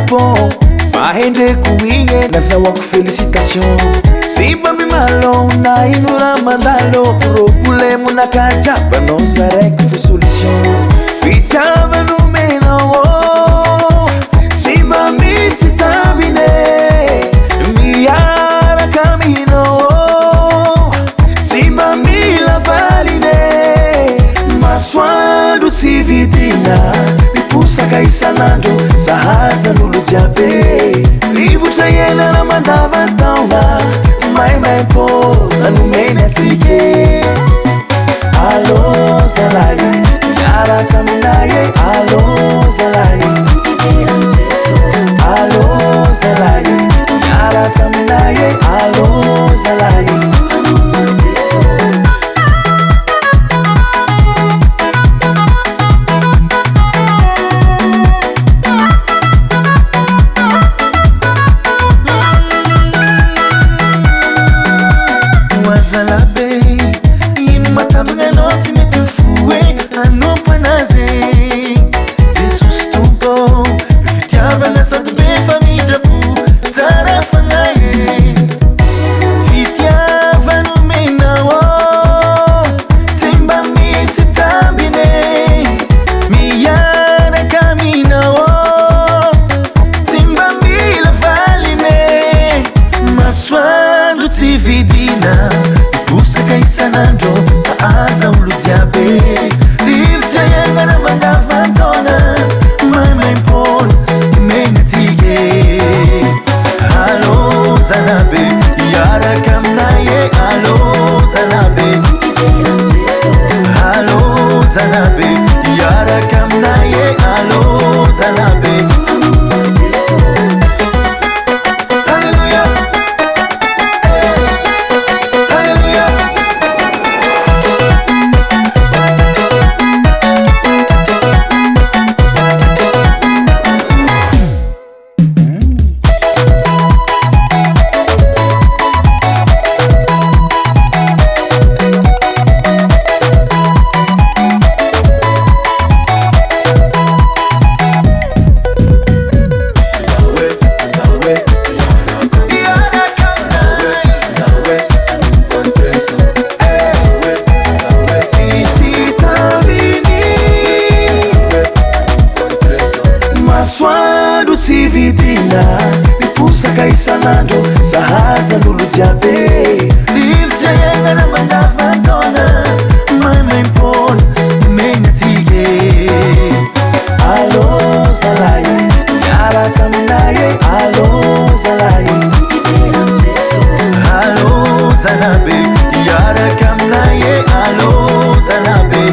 bon fahendreko igny nazahoako félicitation sy mba mimalô na ino raha mandalo problemo nakajiabanao za raiky fo solution fitiavanomenao sy mba misy tambine miaraka aminao sy mba mila valine masoandro tsy vidina miposaka isanandro zahazan'olo jiabe rivotra ienana mandavataona maimaipo nanomeny atsike alô zalay miaraka aminaye alô zalay alô zalay miaraka aminaye alô zalay isanandro zahazan'olo jiabe rivotra iaignana mandavataona maimaim-pôna mena atsike alô zalay miaraka aminaye alô zalay alô zalabe miaraka aminaye alô zalabe